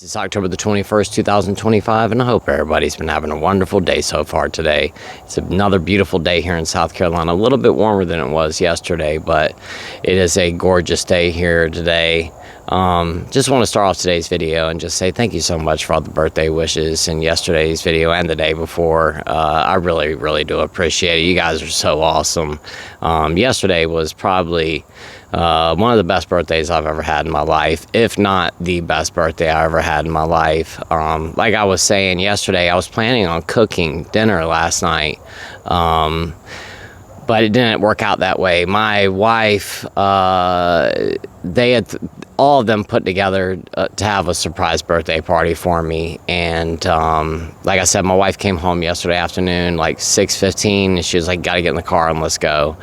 It's October the 21st, 2025, and I hope everybody's been having a wonderful day so far today. It's another beautiful day here in South Carolina, a little bit warmer than it was yesterday, but it is a gorgeous day here today. Just want to start off today's video and just say thank you so much for all the birthday wishes in yesterday's video and the day before. I really, really do appreciate it. You guys are so awesome. Yesterday was probably one of the best birthdays I've ever had in my life, if not the best birthday I ever had in my life. Like I was saying yesterday, I was planning on cooking dinner last night, but it didn't work out that way. My wife, they had all of them put together to have a surprise birthday party for me, and like I said, my wife came home yesterday afternoon like 6:15, and she was like, gotta get in the car and let's go.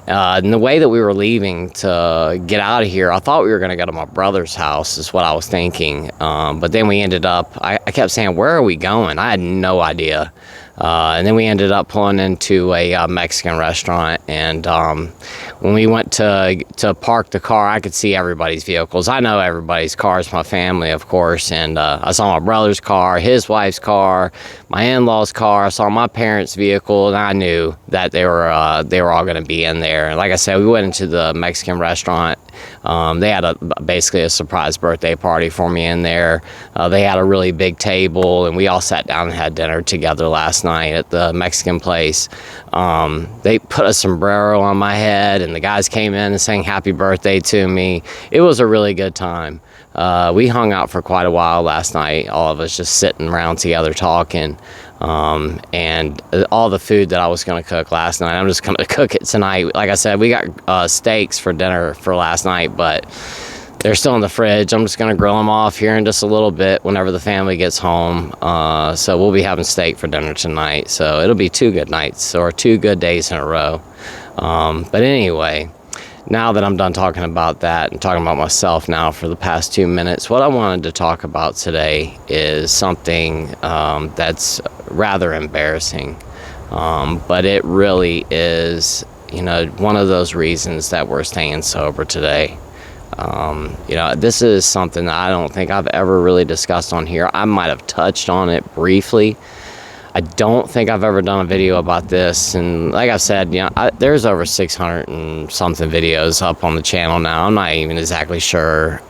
And the way that we were leaving to get out of here, I thought we were going to go to my brother's house, is what I was thinking. But then we ended up, I kept saying, where are we going? I had no idea. And then we ended up pulling into a Mexican restaurant, and when we went to park the car, I could see everybody's vehicles. I know everybody's cars, my family, of course, and I saw my brother's car, his wife's car, my in-laws' car. I saw my parents' vehicle, and I knew that they were all going to be in there. And like I said, we went into the Mexican restaurant. They had basically a surprise birthday party for me in there. They had a really big table, and we all sat down and had dinner together last night at the Mexican place. They put a sombrero on my head, and the guys came in and sang happy birthday to me. It was a really good time. We hung out for quite a while last night, all of us just sitting around together talking. And all the food that I was going to cook last night, I'm just going to cook it tonight. Like I said, we got steaks for dinner for last night, but they're still in the fridge. I'm just going to grill them off here in just a little bit whenever the family gets home. So we'll be having steak for dinner tonight. So it'll be 2 good nights or 2 good days in a row. But anyway, now that I'm done talking about that and talking about myself now for the past 2 minutes, what I wanted to talk about today is something that's rather embarrassing. But it really is, one of those reasons that we're staying sober today. This is something that I don't think I've ever really discussed on here. I might have touched on it briefly. I don't think I've ever done a video about this, and like I've said, there's over 600 and something videos up on the channel now. I'm not even exactly sure.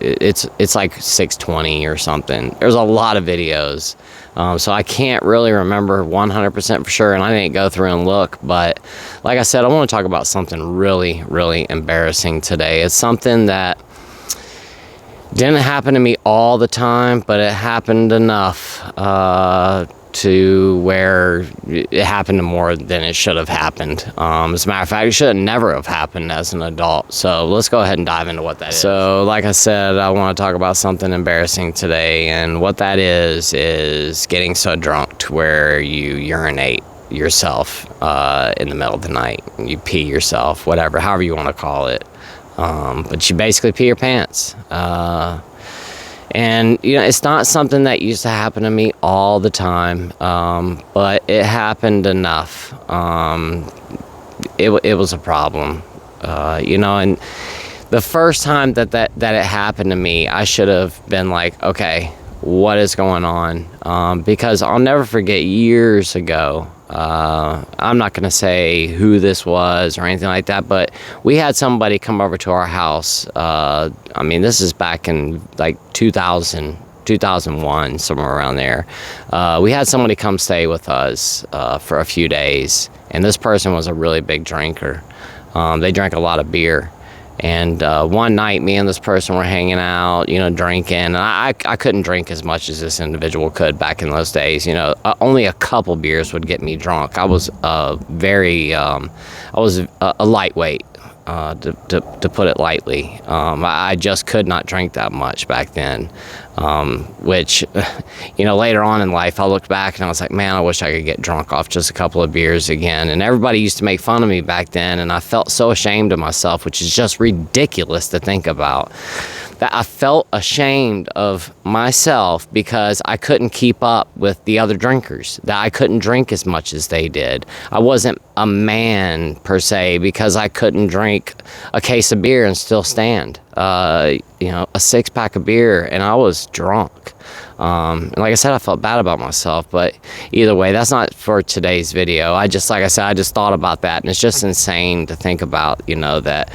It's like 620 or something. There's a lot of videos, so I can't really remember 100% for sure, and I didn't go through and look. But like I said, I want to talk about something really, really embarrassing today. It's something that didn't happen to me all the time, but it happened enough to where it happened more than it should have happened. As a matter of fact, it should never have happened as an adult. So let's go ahead and dive into what that is. So like I said, I want to talk about something embarrassing today, and what that is getting so drunk to where you urinate yourself in the middle of the night. You pee yourself, whatever, however you want to call it. But you basically pee your pants. And, it's not something that used to happen to me all the time, but it happened enough. It was a problem, and the first time that it happened to me, I should have been like, okay, what is going on? Because I'll never forget years ago, I'm not going to say who this was or anything like that, but we had somebody come over to our house. This is back in like 2000, 2001, somewhere around there. We had somebody come stay with us for a few days, and this person was a really big drinker. They drank a lot of beer. And one night, me and this person were hanging out, drinking. And I couldn't drink as much as this individual could back in those days. Only a couple beers would get me drunk. I was a lightweight, to put it lightly. I just could not drink that much back then. Which, later on in life, I looked back and I was like, man, I wish I could get drunk off just a couple of beers again. And everybody used to make fun of me back then, and I felt so ashamed of myself, which is just ridiculous to think about. that I felt ashamed of myself because I couldn't keep up with the other drinkers, that I couldn't drink as much as they did. I wasn't a man per se because I couldn't drink a case of beer and still stand, a 6-pack of beer, and I was drunk. And like I said, I felt bad about myself, but either way, that's not for today's video. Like I said, I just thought about that, and it's just insane to think about, that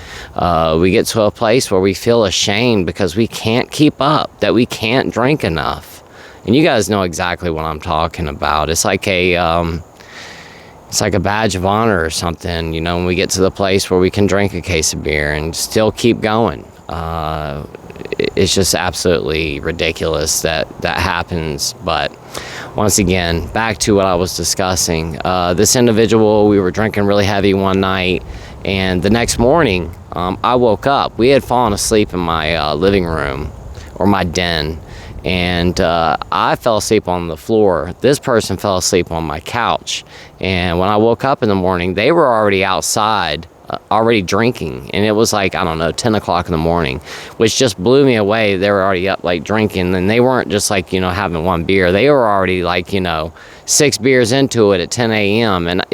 we get to a place where we feel ashamed because we can't keep up, that we can't drink enough. And you guys know exactly what I'm talking about. It's like a badge of honor or something, when we get to the place where we can drink a case of beer and still keep going. It's just absolutely ridiculous that happens. But once again, back to what I was discussing. This individual, we were drinking really heavy one night, and the next morning, I woke up. We had fallen asleep in my living room, or my den, and I fell asleep on the floor. This person fell asleep on my couch, and when I woke up in the morning, they were already outside, already drinking, and it was like, 10 o'clock in the morning, which just blew me away. They were already up, drinking, and they weren't just having one beer. They were already 6 beers into it at 10 a.m. and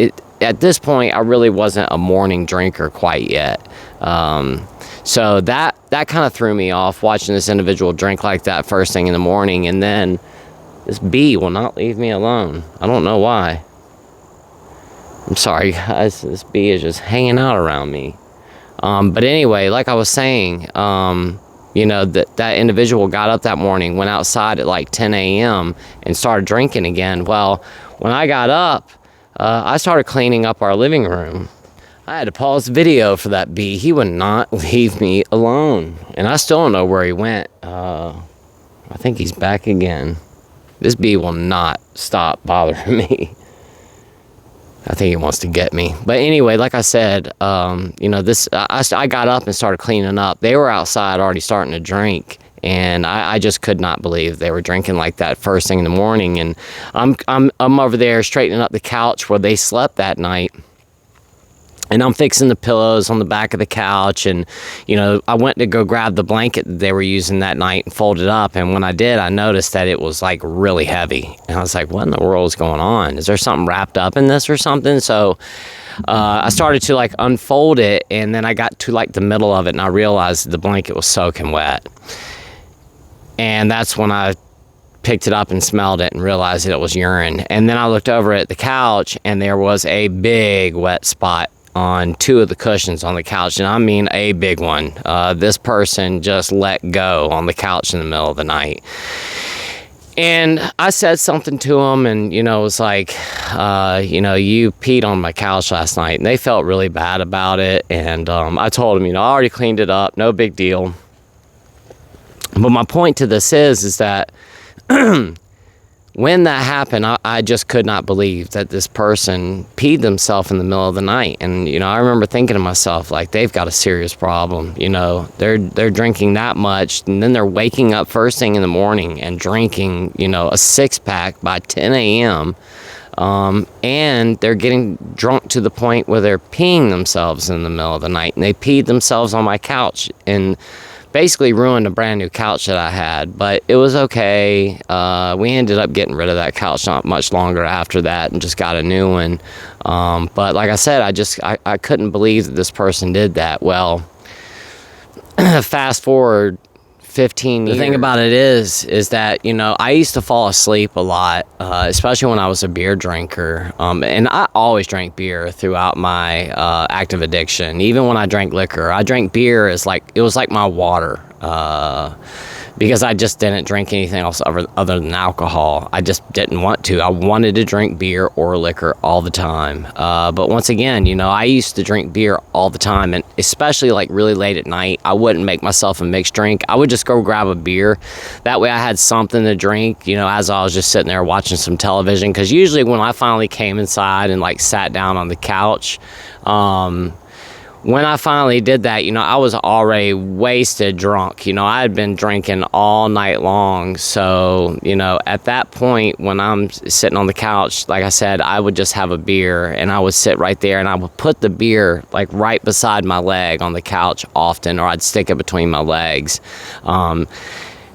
at this point, I really wasn't a morning drinker quite yet. So that kind of threw me off, watching this individual drink like that first thing in the morning. And then this bee will not leave me alone. I don't know why. I'm sorry, guys. This bee is just hanging out around me. But anyway, like I was saying, that individual got up that morning, went outside at 10 a.m. and started drinking again. Well, when I got up, I started cleaning up our living room. I had to pause the video for that bee. He would not leave me alone. And I still don't know where he went. I think he's back again. This bee will not stop bothering me. I think he wants to get me. But anyway, like I said, I got up and started cleaning up. They were outside already starting to drink. And I just could not believe they were drinking like that first thing in the morning. And I'm over there straightening up the couch where they slept that night. And I'm fixing the pillows on the back of the couch. And, I went to go grab the blanket that they were using that night and fold it up. And when I did, I noticed that it was really heavy. And I was like, what in the world is going on? Is there something wrapped up in this or something? So I started to unfold it. And then I got to the middle of it, and I realized the blanket was soaking wet. And that's when I picked it up and smelled it and realized that it was urine. And then I looked over at the couch, and there was a big wet spot on 2 of the cushions on the couch. And I mean a big one. This person just let go on the couch in the middle of the night. And I said something to them, and, it was like, you peed on my couch last night. And they felt really bad about it. And I told them, I already cleaned it up. No big deal. But my point to this is that when that happened, I just could not believe that this person peed themselves in the middle of the night. And, I remember thinking to myself, they've got a serious problem. They're drinking that much, and then they're waking up first thing in the morning and drinking, a 6-pack by 10 a.m. And they're getting drunk to the point where they're peeing themselves in the middle of the night. And they peed themselves on my couch and basically ruined a brand new couch that I had, but it was okay. We ended up getting rid of that couch not much longer after that and just got a new one. But like I said, I couldn't believe that this person did that. Well, fast forward 15 years. The thing about it is that, I used to fall asleep a lot, especially when I was a beer drinker. And I always drank beer throughout my active addiction. Even when I drank liquor, I drank beer it was like my water. Because I just didn't drink anything else other than alcohol. I just didn't want to. I wanted to drink beer or liquor all the time. But once again, I used to drink beer all the time, and especially really late at night, I wouldn't make myself a mixed drink. I would just go grab a beer. That way I had something to drink, as I was just sitting there watching some television. Because usually when I finally came inside and sat down on the couch, when I finally did that, I was already wasted drunk. I had been drinking all night long. So, at that point, when I'm sitting on the couch, like I said, I would just have a beer, and I would sit right there, and I would put the beer like right beside my leg on the couch often, or I'd stick it between my legs.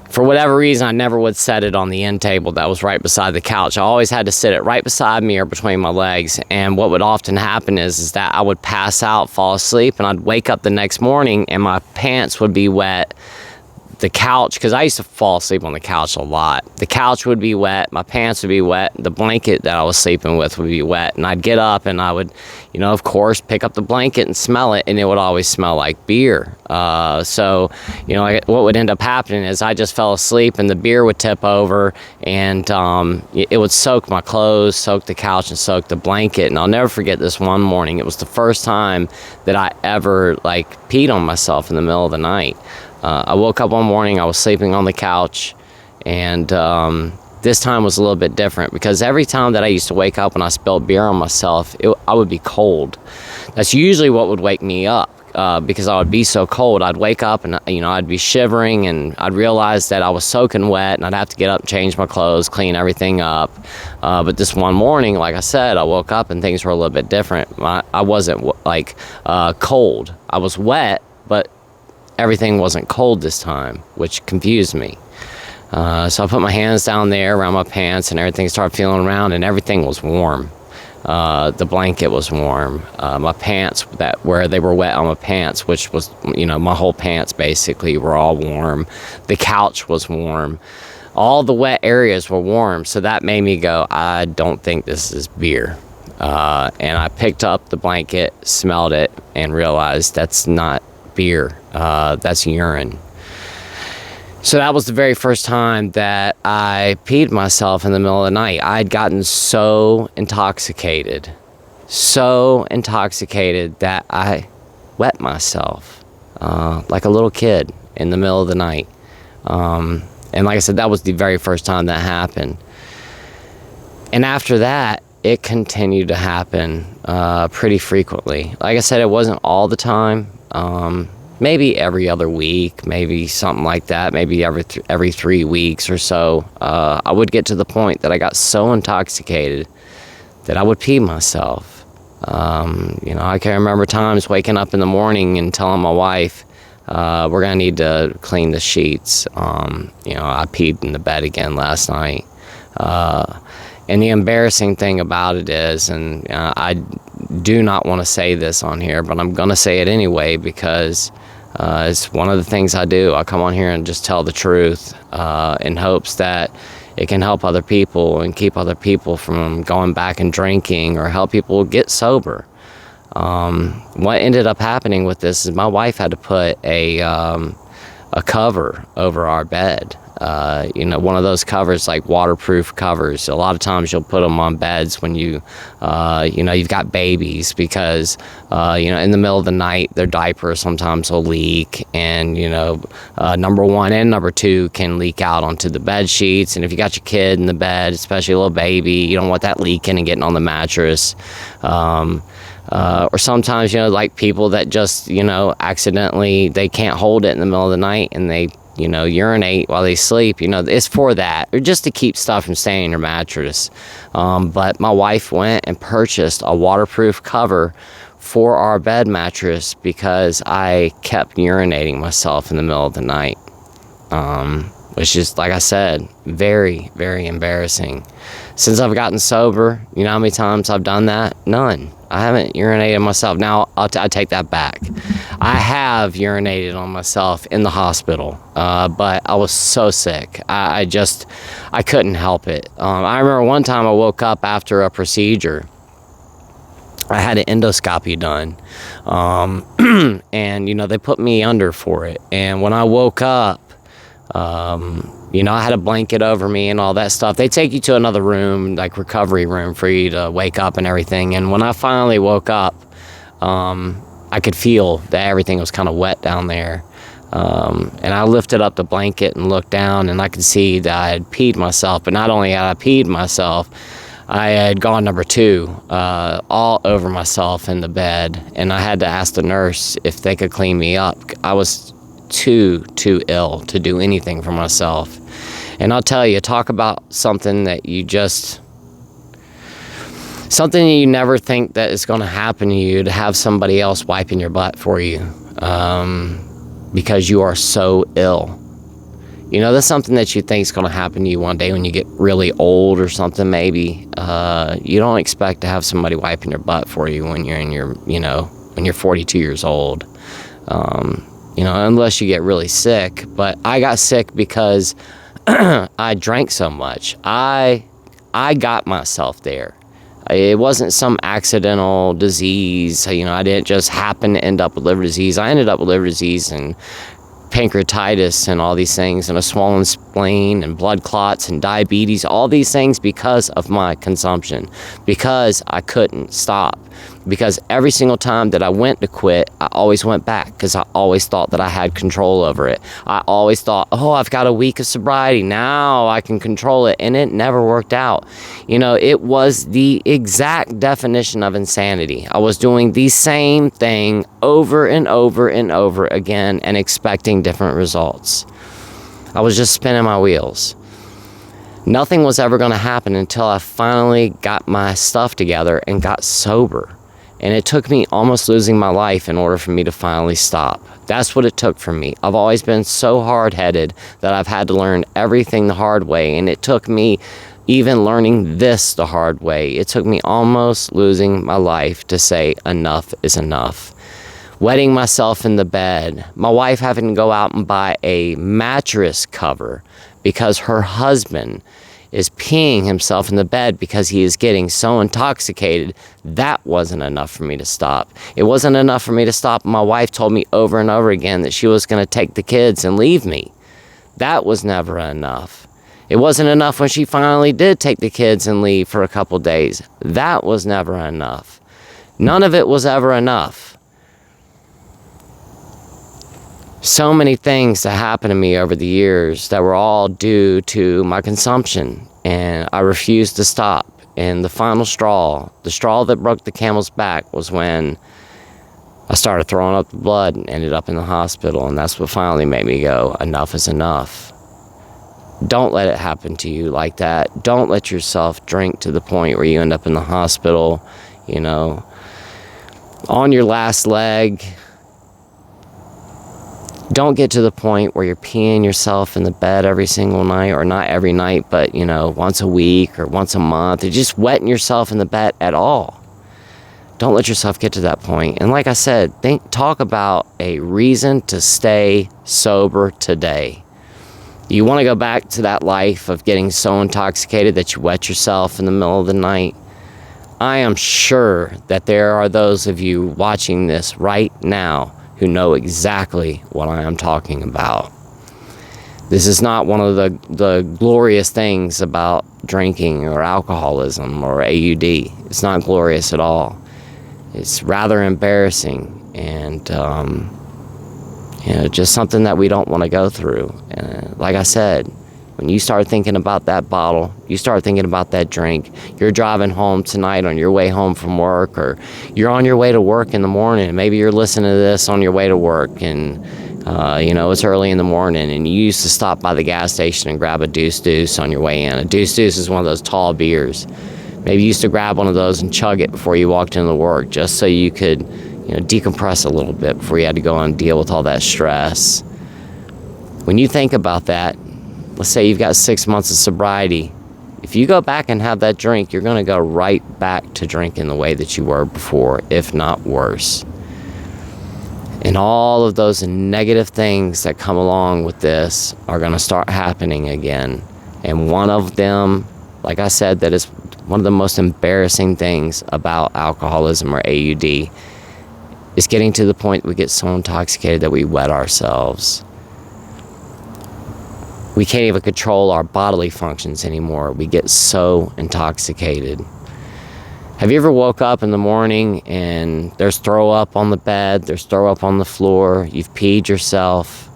For whatever reason, I never would set it on the end table that was right beside the couch. I always had to sit it right beside me or between my legs. And what would often happen is that I would pass out, fall asleep, and I'd wake up the next morning and my pants would be wet. The couch, because I used to fall asleep on the couch a lot. The couch would be wet, my pants would be wet, the blanket that I was sleeping with would be wet, and I'd get up and I would, of course, pick up the blanket and smell it, and it would always smell like beer. So, what would end up happening is I just fell asleep, and the beer would tip over, and it would soak my clothes, soak the couch, and soak the blanket. And I'll never forget this one morning. It was the first time that I ever peed on myself in the middle of the night. I woke up one morning, I was sleeping on the couch, and this time was a little bit different, because every time that I used to wake up and I spilled beer on myself, I would be cold. That's usually what would wake me up, because I would be so cold. I'd wake up and, I'd be shivering, and I'd realize that I was soaking wet, and I'd have to get up, change my clothes, clean everything up. But this one morning, like I said, I woke up and things were a little bit different. I wasn't cold. I was wet, but everything wasn't cold this time, which confused me. So I put my hands down there around my pants, and everything started feeling around, and everything was warm. The blanket was warm. My pants, where they were wet on my pants, which was, my whole pants basically were all warm. The couch was warm. All the wet areas were warm, so that made me go, I don't think this is beer. And I picked up the blanket, smelled it, and realized that's not beer. That's urine. So that was the very first time that I peed myself in the middle of the night. I had gotten so intoxicated that I wet myself like a little kid in the middle of the night. And like I said, that was the very first time that happened. And after that, it continued to happen pretty frequently. Like I said, it wasn't all the time. Maybe every other week, maybe something like that, maybe every 3 weeks or so. I would get to the point that I got so intoxicated that I would pee myself. I can remember times waking up in the morning and telling my wife, we're going to need to clean the sheets. I peed in the bed again last night. And the embarrassing thing about it is, and I do not want to say this on here, but I'm going to say it anyway, because it's one of the things I do. I come on here and just tell the truth in hopes that it can help other people and keep other people from going back and drinking, or help people get sober. What ended up happening with this is my wife had to put a cover over our bed. One of those covers, like waterproof covers. A lot of times you'll put them on beds when you've got babies, because, in the middle of the night, their diaper sometimes will leak, and, number one and number two can leak out onto the bed sheets. And if you got your kid in the bed, especially a little baby, you don't want that leaking and getting on the mattress. Or sometimes, people that just, accidentally, they can't hold it in the middle of the night, and they urinate while they sleep. It's for that, or just to keep stuff from staying in your mattress. But my wife went and purchased a waterproof cover for our bed mattress, because I kept urinating myself in the middle of the night. Which is, like I said, very, very embarrassing. Since I've gotten sober, you know how many times I've done that? None. I haven't urinated myself. Now, I take that back. I have urinated on myself in the hospital, but I was so sick. I couldn't help it. I remember one time I woke up after a procedure. I had an endoscopy done, and, they put me under for it. And when I woke up, I had a blanket over me and all that stuff. They take you to another room, like recovery room, for you to wake up and everything. And when I finally woke up, I could feel that everything was kind of wet down there. And I lifted up the blanket and looked down, and I could see that I had peed myself. But not only had I peed myself, I had gone number 2, all over myself in the bed, and I had to ask the nurse if they could clean me up. I was too ill to do anything for myself. And I'll tell you, talk about something that you never think that is going to happen to you, to have somebody else wiping your butt for you, because you are so ill. You know, that's something that you think is going to happen to you one day when you get really old or something, maybe. You don't expect to have somebody wiping your butt for you when you're when you're 42 years old. Unless you get really sick. But I got sick because I drank so much. I got myself there. It wasn't some accidental disease. I didn't just happen to end up with liver disease. I ended up with liver disease and pancreatitis and all these things, and a swollen spleen and blood clots and diabetes, all these things because of my consumption, because I couldn't stop. Because every single time that I went to quit, I always went back, because I always thought that I had control over it. I always thought, oh, I've got a week of sobriety, now I can control it, and it never worked out. It was the exact definition of insanity. I was doing the same thing over and over and over again and expecting different results. I was just spinning my wheels. Nothing was ever going to happen until I finally got my stuff together and got sober. And it took me almost losing my life in order for me to finally stop. That's what it took from me. I've always been so hard-headed that I've had to learn everything the hard way. And it took me even learning this the hard way. It took me almost losing my life to say enough is enough. Wetting myself in the bed. My wife having to go out and buy a mattress cover because her husband is peeing himself in the bed because he is getting so intoxicated. That wasn't enough for me to stop. It wasn't enough for me to stop. My wife told me over and over again that she was going to take the kids and leave me. That was never enough. It wasn't enough when she finally did take the kids and leave for a couple days. That was never enough. None of it was ever enough. So many things that happened to me over the years that were all due to my consumption, and I refused to stop. And the final straw, the straw that broke the camel's back, was when I started throwing up the blood and ended up in the hospital. And that's what finally made me go, enough is enough. Don't let it happen to you like that. Don't let yourself drink to the point where you end up in the hospital, on your last leg. Don't get to the point where you're peeing yourself in the bed every single night, or not every night, but, once a week or once a month, or just wetting yourself in the bed at all. Don't let yourself get to that point. And like I said, talk about a reason to stay sober today. You want to go back to that life of getting so intoxicated that you wet yourself in the middle of the night? I am sure that there are those of you watching this right now who know exactly what I am talking about. This is not one of the glorious things about drinking or alcoholism or AUD. It's not glorious at all. It's rather embarrassing, and just something that we don't want to go through. Like I said, when you start thinking about that bottle, you start thinking about that drink, you're driving home tonight on your way home from work, or you're on your way to work in the morning. Maybe you're listening to this on your way to work, and it's early in the morning, and you used to stop by the gas station and grab a Deuce on your way in. A Deuce is one of those tall beers. Maybe you used to grab one of those and chug it before you walked into work, just so you could decompress a little bit before you had to go and deal with all that stress. When you think about that, let's say you've got 6 months of sobriety. If you go back and have that drink, you're going to go right back to drinking the way that you were before, if not worse. And all of those negative things that come along with this are going to start happening again. And one of them, like I said, that is one of the most embarrassing things about alcoholism or AUD, is getting to the point we get so intoxicated that we wet ourselves. We can't even control our bodily functions anymore. We get so intoxicated. Have you ever woke up in the morning and there's throw up on the bed, there's throw up on the floor, you've peed yourself?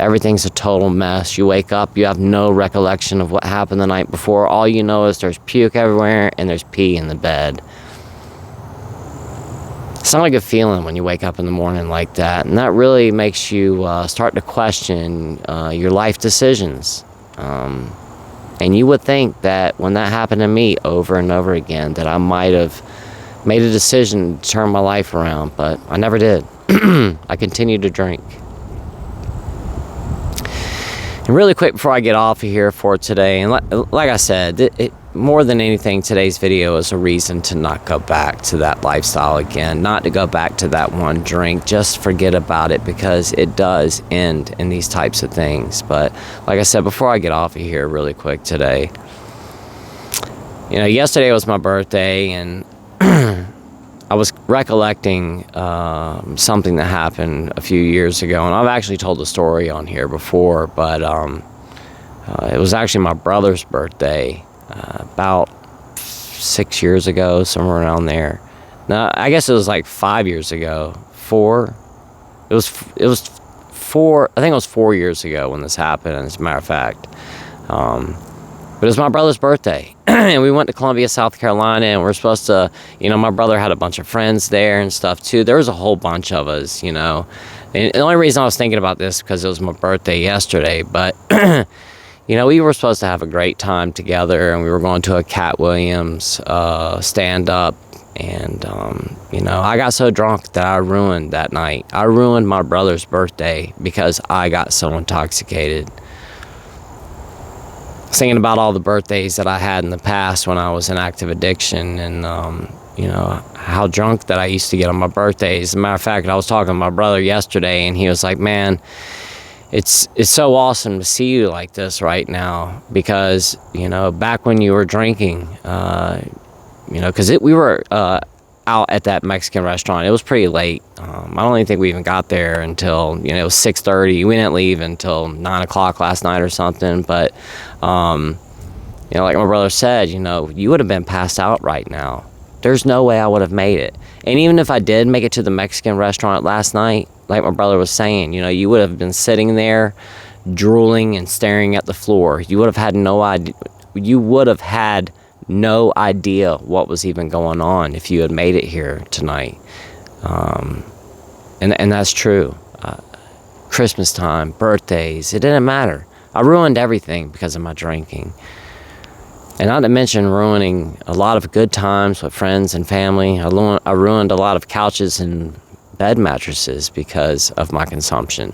Everything's a total mess. You wake up, you have no recollection of what happened the night before. All you know is there's puke everywhere and there's pee in the bed. It's not a good feeling when you wake up in the morning like that, and that really makes you start to question your life decisions. And you would think that when that happened to me over and over again, that I might have made a decision to turn my life around, but I never did. I continued to drink. And really quick before I get off of here for today, and like I said, more than anything, today's video is a reason to not go back to that lifestyle again, not to go back to that one drink. Just forget about it, because it does end in these types of things. But like I said, before I get off of here really quick today, yesterday was my birthday, and I was recollecting something that happened a few years ago, and I've actually told the story on here before, but it was actually my brother's birthday about 6 years ago, somewhere around there. Now, I guess it was like 5 years ago. 4? It was 4, I think it was 4 years ago when this happened, as a matter of fact. But it was my brother's birthday, and we went to Columbia, South Carolina, and we're supposed to, my brother had a bunch of friends there and stuff too. There was a whole bunch of us, And the only reason I was thinking about this because it was my birthday yesterday, but, we were supposed to have a great time together, and we were going to a Cat Williams stand-up, and, I got so drunk that I ruined that night. I ruined my brother's birthday because I got so intoxicated. Thinking about all the birthdays that I had in the past when I was in active addiction, and how drunk that I used to get on my birthdays. As a matter of fact, I was talking to my brother yesterday, and he was like, "Man, it's so awesome to see you like this right now, because back when you were drinking, because we were out at that Mexican restaurant. It was pretty late. I don't even think we even got there until, it was 6:30. We didn't leave until 9 o'clock last night or something. But, like my brother said, you would have been passed out right now. There's no way I would have made it. And even if I did make it to the Mexican restaurant last night, like my brother was saying, you would have been sitting there drooling and staring at the floor. You would have had no idea. You would have had no idea what was even going on if you had made it here tonight. And that's true. Christmas time, birthdays, it didn't matter. I ruined everything because of my drinking. And not to mention ruining a lot of good times with friends and family. I ruined a lot of couches and bed mattresses because of my consumption.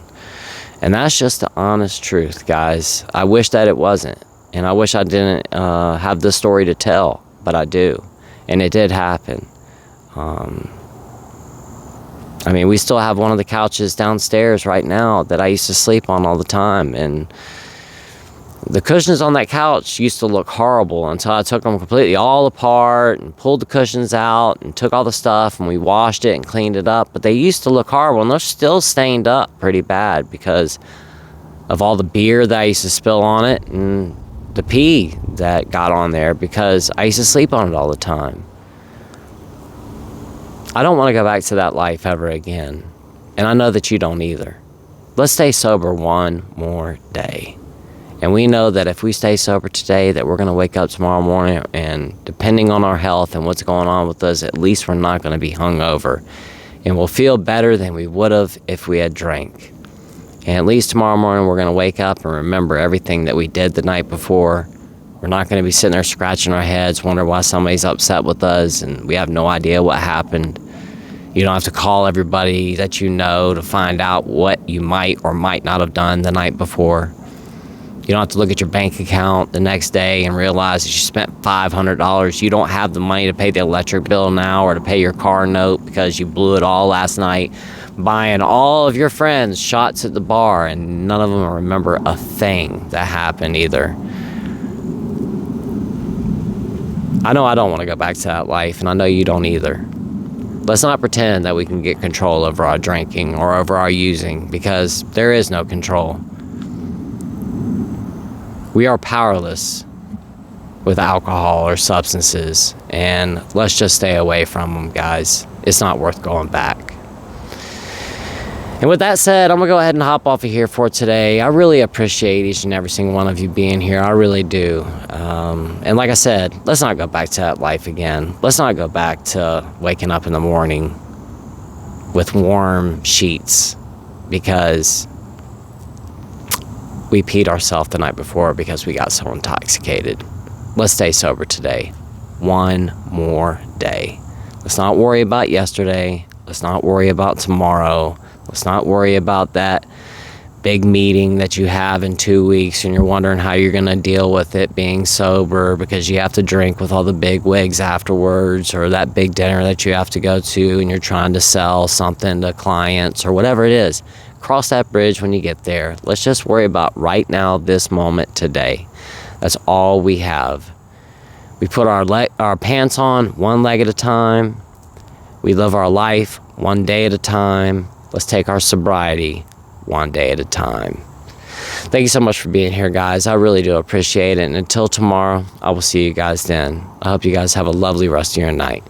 And that's just the honest truth, guys. I wish that it wasn't. And I wish I didn't have this story to tell, but I do. And it did happen. We still have one of the couches downstairs right now that I used to sleep on all the time. And the cushions on that couch used to look horrible until I took them completely all apart and pulled the cushions out and took all the stuff, and we washed it and cleaned it up. But they used to look horrible, and they're still stained up pretty bad because of all the beer that I used to spill on it and the pee that got on there because I used to sleep on it all the time. I don't want to go back to that life ever again. And I know that you don't either. Let's stay sober one more day. And we know that if we stay sober today, that we're going to wake up tomorrow morning, and depending on our health and what's going on with us, at least we're not going to be hungover. And we'll feel better than we would have if we had drank. And at least tomorrow morning we're going to wake up and remember everything that we did the night before. We're not going to be sitting there scratching our heads, wondering why somebody's upset with us and we have no idea what happened. You don't have to call everybody that you know to find out what you might or might not have done the night before. You don't have to look at your bank account the next day and realize that you spent $500. You don't have the money to pay the electric bill now or to pay your car note because you blew it all last night buying all of your friends shots at the bar, and none of them remember a thing that happened either. I know I don't want to go back to that life, and I know you don't either. Let's not pretend that we can get control over our drinking or over our using, because there is no control. We are powerless with alcohol or substances, and let's just stay away from them, guys. It's not worth going back. And with that said, I'm going to go ahead and hop off of here for today. I really appreciate each and every single one of you being here. I really do. And like I said, let's not go back to that life again. Let's not go back to waking up in the morning with warm sheets because we peed ourselves the night before because we got so intoxicated. Let's stay sober today. One more day. Let's not worry about yesterday. Let's not worry about tomorrow. Let's not worry about that big meeting that you have in 2 weeks and you're wondering how you're going to deal with it being sober because you have to drink with all the big wigs afterwards, or that big dinner that you have to go to and you're trying to sell something to clients or whatever it is. Cross that bridge when you get there. Let's just worry about right now, this moment, today. That's all we have. We put our pants on one leg at a time. We live our life one day at a time. Let's take our sobriety one day at a time. Thank you so much for being here, guys. I really do appreciate it. And until tomorrow, I will see you guys then. I hope you guys have a lovely rest of your night.